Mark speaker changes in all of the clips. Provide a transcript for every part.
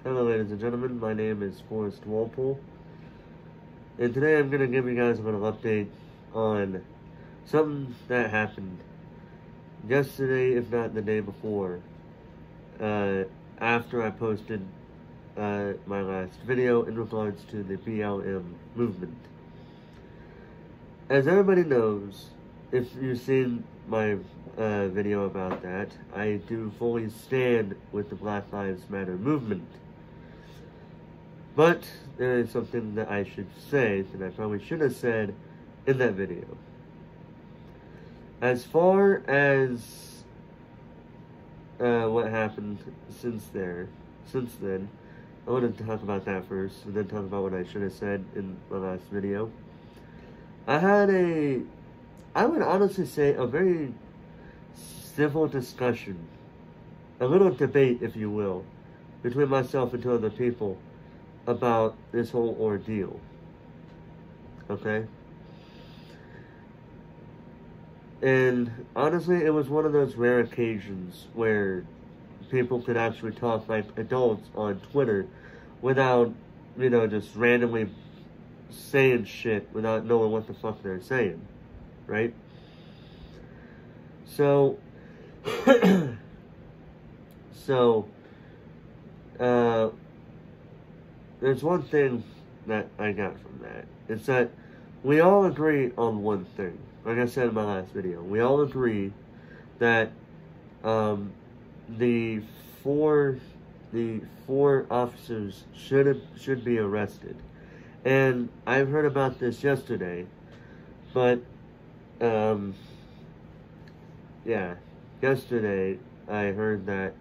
Speaker 1: Hello ladies and gentlemen, my name is Forrest Walpole, and today I'm going to give you guys a little update on something that happened yesterday, if not the day before, after I posted my last video in regards to the BLM movement. As everybody knows, if you've seen my video about that, I do fully stand with the Black Lives Matter movement. But there is something that I should say that I probably should have said in that video. As far as what happened since then, I want to talk about that first, and then talk about what I should have said in my last video. I had I would honestly say, a very civil discussion, a little debate, if you will, between myself and two other people about this whole ordeal. Okay? And honestly, it was one of those rare occasions where people could actually talk like adults on Twitter without, just randomly saying shit without knowing what the fuck they're saying. Right? So, there's one thing that I got from that. It's that we all agree on one thing. Like I said in my last video, we all agree that the four officers should be arrested. And I've heard about this yesterday, but yesterday I heard that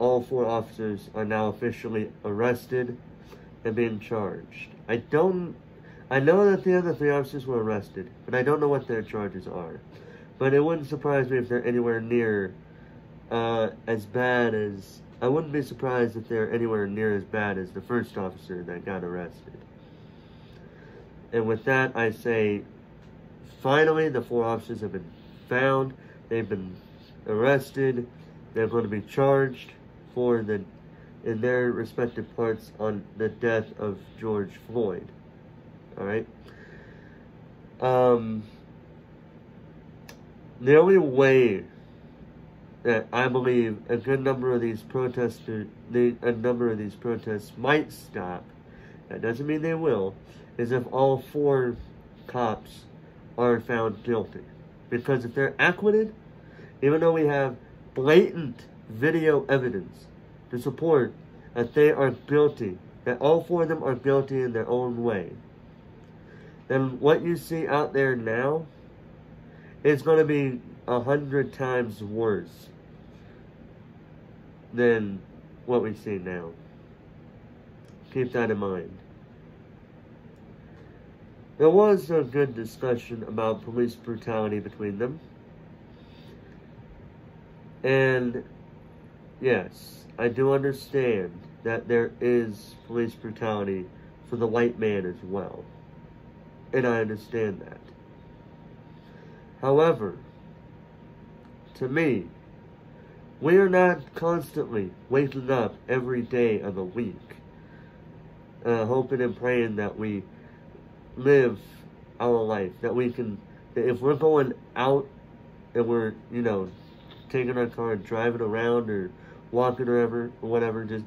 Speaker 1: all 4 officers are now officially arrested and being charged. I know that the other 3 officers were arrested, but I don't know what their charges are. But it wouldn't surprise me if they're anywhere near as bad as... I wouldn't be surprised if they're anywhere near as bad as the first officer that got arrested. And with that, I say, finally, the 4 officers have been found. They've been arrested. They're going to be charged in their respective parts on the death of George Floyd. Alright? The only way that I believe a number of these protests might stop, that doesn't mean they will, is if all 4 cops are found guilty. Because if they're acquitted, even though we have blatant video evidence to support that they are guilty, that all 4 of them are guilty in their own way, then what you see out there now is going to be 100 times worse than what we see now. Keep that in mind. There was a good discussion about police brutality between them. And yes, I do understand that there is police brutality for the white man as well. And I understand that. However, to me, we are not constantly waking up every day of the week, hoping and praying that we live our life, that if we're going out and we're, taking our car and driving around or walking or whatever, just,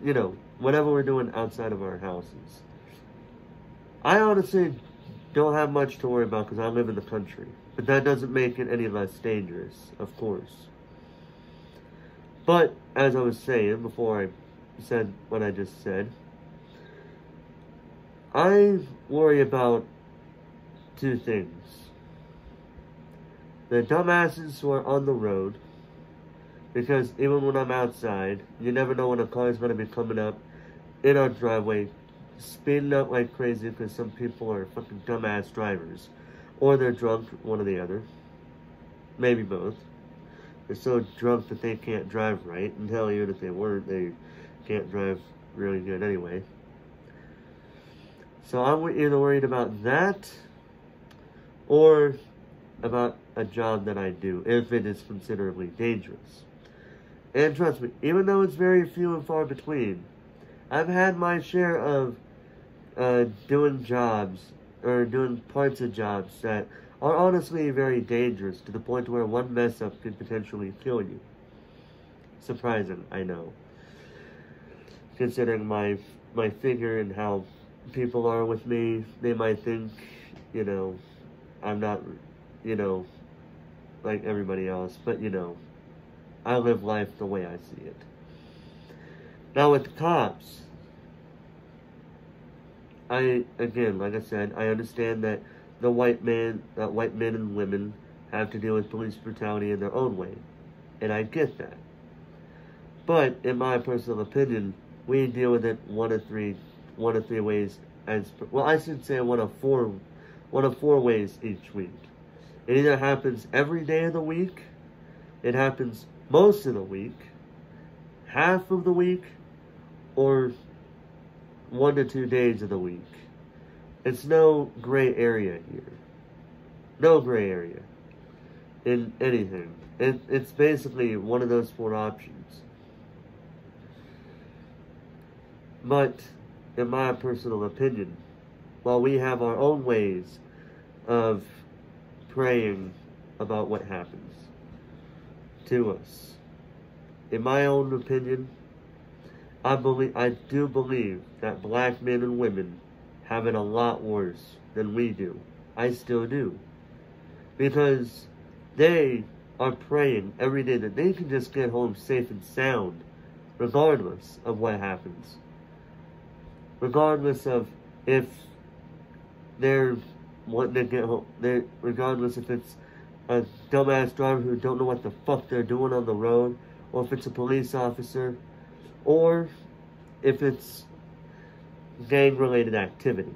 Speaker 1: whatever we're doing outside of our houses. I honestly don't have much to worry about because I live in the country. But that doesn't make it any less dangerous, of course. But, as I was saying before I said what I just said, I worry about 2 things. The dumbasses who are on the road, because even when I'm outside, you never know when a car is going to be coming up in our driveway, speeding up like crazy because some people are fucking dumbass drivers. Or they're drunk, one or the other. Maybe both. They're so drunk that they can't drive right. And hell, even if they weren't, they can't drive really good anyway. So I'm either worried about that, or about a job that I do, if it is considerably dangerous. And trust me, even though it's very few and far between, I've had my share of doing jobs, or doing parts of jobs that are honestly very dangerous to the point where one mess up could potentially kill you. Surprising, I know. Considering my figure and how people are with me, they might think, I'm not, like everybody else, but I live life the way I see it. Now with the cops, again, like I said, I understand that white men and women have to deal with police brutality in their own way, and I get that. But in my personal opinion, we deal with it one of three ways. I should say one of four ways each week. It either happens every day of the week, it happens most of the week, half of the week, or 1 to 2 days of the week. It's no gray area here. No gray area in anything. It's basically one of those 4 options. But, in my personal opinion, while we have our own ways of praying about what happens to us, in my own opinion, I do believe that black men and women have it a lot worse than we do. I still do. Because they are praying every day that they can just get home safe and sound, regardless of what happens. Regardless of if they're wanting to get home, regardless if it's a dumbass driver who don't know what the fuck they're doing on the road, or if it's a police officer, or if it's gang-related activity.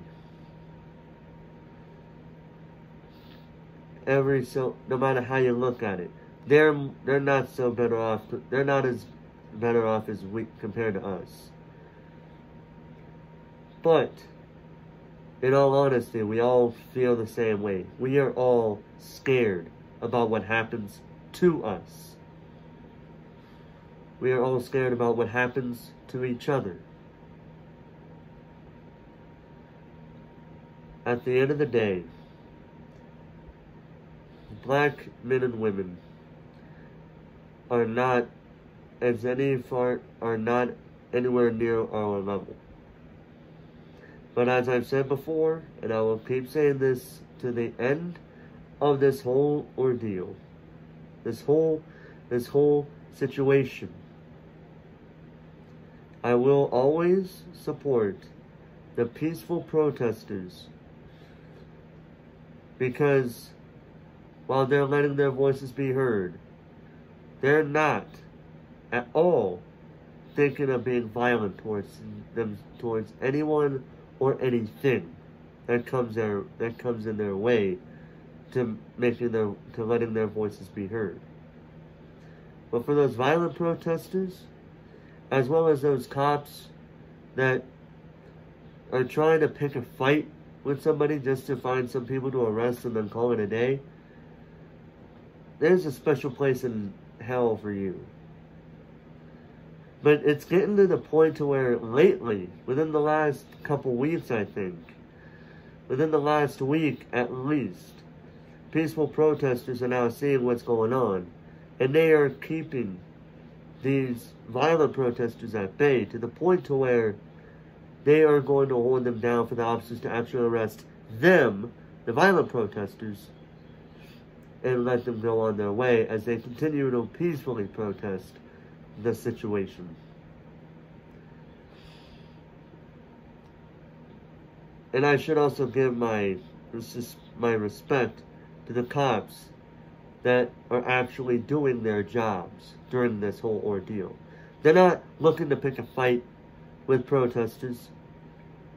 Speaker 1: No matter how you look at it, they're not so better off. They're not as better off as we compared to us. But in all honesty, we all feel the same way. We are all scared about what happens to us. We are all scared about what happens to each other. At the end of the day, black men and women are not anywhere near our level. But as I've said before, and I will keep saying this to the end of this whole ordeal, this whole situation, I will always support the peaceful protesters, because while they're letting their voices be heard, they're not at all thinking of being violent towards anyone or anything that comes in their way to letting their voices be heard. But for those violent protesters, as well as those cops that are trying to pick a fight with somebody just to find some people to arrest and then call it a day, there's a special place in hell for you. But it's getting to the point to where lately, within the last couple weeks, I think, within the last week at least, peaceful protesters are now seeing what's going on, and they are keeping these violent protesters at bay to the point to where they are going to hold them down for the officers to actually arrest them, the violent protesters, and let them go on their way as they continue to peacefully protest the situation. And I should also give my respect to the cops that are actually doing their jobs during this whole ordeal. They're not looking to pick a fight with protesters.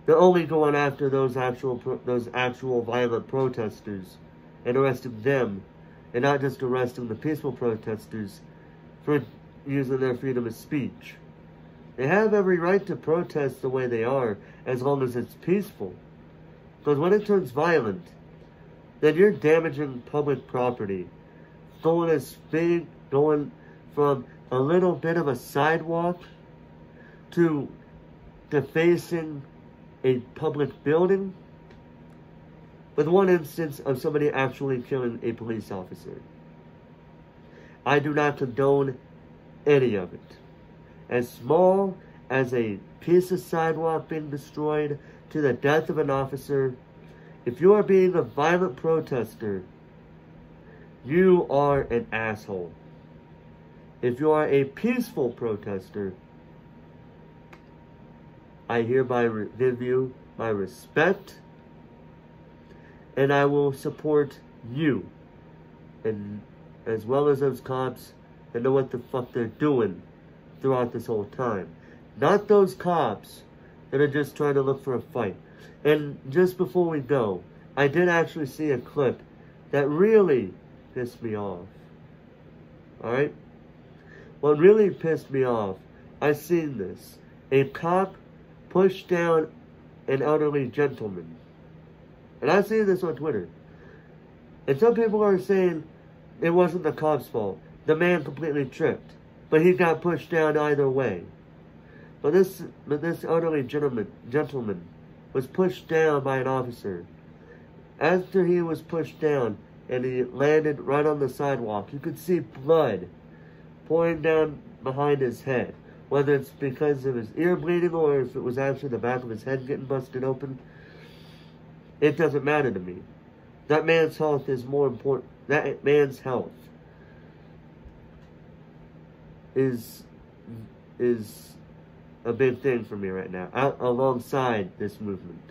Speaker 1: They're only going after those actual violent protesters and arresting them, and not just arresting the peaceful protesters for using their freedom of speech. They have every right to protest the way they are, as long as it's peaceful. Because when it turns violent, then you're damaging public property. Going from a little bit of a sidewalk to defacing a public building, with one instance of somebody actually killing a police officer. I do not condone any of it. As small as a piece of sidewalk being destroyed to the death of an officer, if you are being a violent protester, you are an asshole. If you are a peaceful protester, I hereby give you my respect, and I will support you, and as well as those cops that know what the fuck they're doing throughout this whole time. Not those cops that are just trying to look for a fight. And just before we go, I did actually see a clip that really pissed me off. Alright? What really pissed me off, I seen this. A cop pushed down an elderly gentleman. And I seen this on Twitter. And some people are saying it wasn't the cop's fault. The man completely tripped. But he got pushed down either way. But this elderly gentleman was pushed down by an officer. After he was pushed down and he landed right on the sidewalk, you could see blood pouring down behind his head. Whether it's because of his ear bleeding or if it was actually the back of his head getting busted open, it doesn't matter to me. That man's health is more important. That man's health is a big thing for me right now, alongside this movement.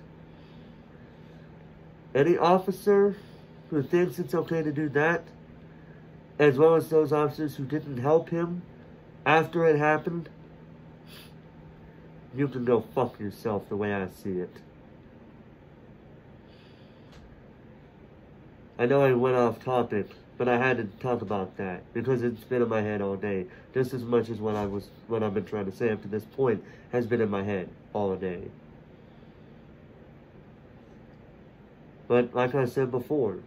Speaker 1: Any officer who thinks it's okay to do that, as well as those officers who didn't help him after it happened, you can go fuck yourself the way I see it. I know I went off topic, but I had to talk about that because it's been in my head all day, just as much as what I've been trying to say up to this point has been in my head all day. But like I said before,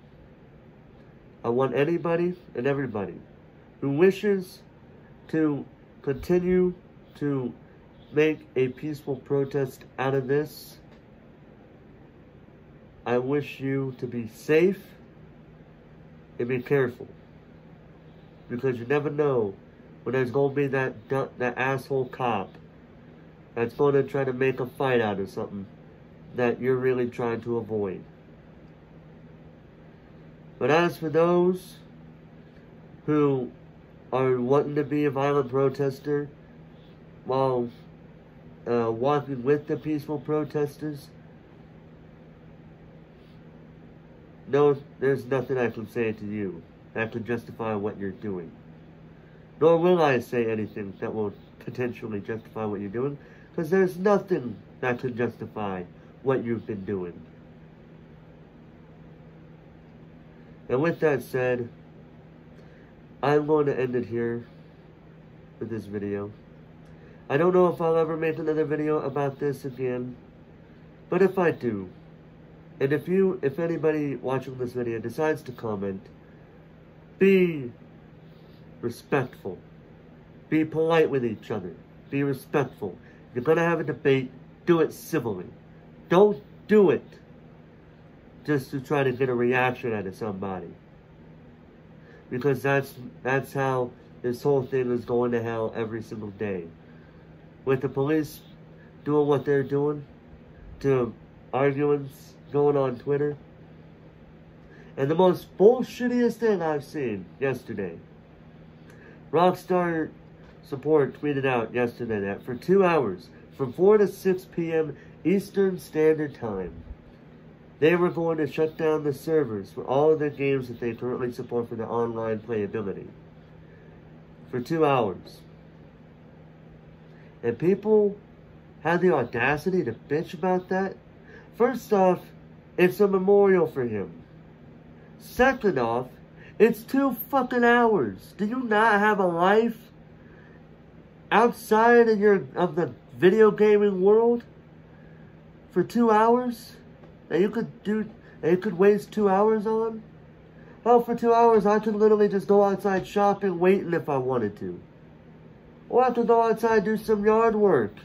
Speaker 1: I want anybody and everybody who wishes to continue to make a peaceful protest out of this, I wish you to be safe and be careful, because you never know when there's going to be that asshole cop that's going to try to make a fight out of something that you're really trying to avoid. But as for those who are wanting to be a violent protester while walking with the peaceful protesters, no, there's nothing I can say to you that can justify what you're doing. Nor will I say anything that will potentially justify what you're doing, because there's nothing that can justify what you've been doing. And with that said, I'm going to end it here with this video. I don't know if I'll ever make another video about this again, but if I do, and if anybody watching this video decides to comment, be respectful. Be polite with each other. Be respectful. If you're going to have a debate, do it civilly. Don't do it just to try to get a reaction out of somebody. Because that's how this whole thing is going to hell every single day. With the police doing what they're doing, to arguments going on Twitter. And the most bullshittiest thing I've seen yesterday, Rockstar Support tweeted out yesterday that for 2 hours, from 4 to 6 p.m. Eastern Standard Time, they were going to shut down the servers for all of the games that they currently support for the online playability. For 2 hours. And people had the audacity to bitch about that. First off, it's a memorial for him. Second off, it's 2 fucking hours. Do you not have a life outside of the video gaming world for 2 hours that you could waste 2 hours on? Well, for 2 hours, I could literally just go outside shopping, waiting if I wanted to. Or have to go outside and do some yard work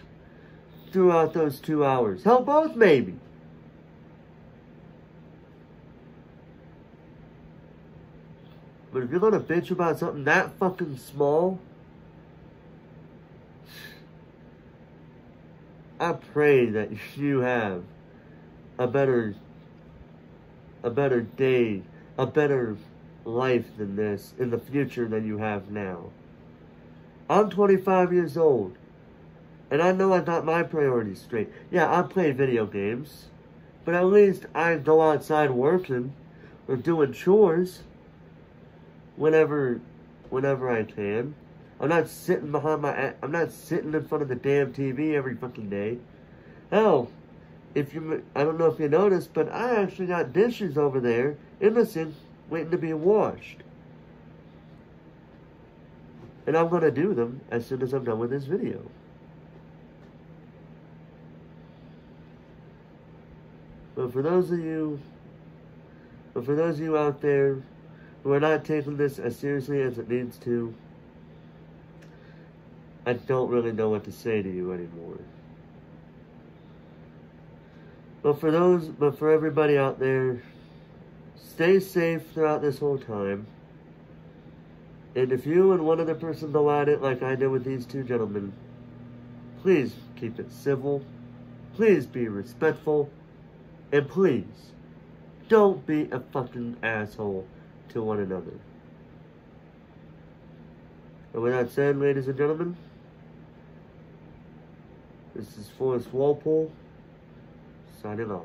Speaker 1: throughout those 2 hours. Hell, both maybe. But if you're gonna bitch about something that fucking small, I pray that you have a better day, a better life than this in the future than you have now. I'm 25 years old, and I know I got my priorities straight. Yeah, I play video games, but at least I go outside working or doing chores whenever I can. I'm not sitting I'm not sitting in front of the damn TV every fucking day. Hell, I don't know if you noticed, but I actually got dishes over there in the sink waiting to be washed. And I'm gonna do them as soon as I'm done with this video. But for those of you out there who are not taking this as seriously as it needs to, I don't really know what to say to you anymore. But for everybody out there, stay safe throughout this whole time. And if you and one other person go at it like I did with these two gentlemen, please keep it civil. Please be respectful. And please, don't be a fucking asshole to one another. And with that said, ladies and gentlemen, this is Forrest Walpole, signing off.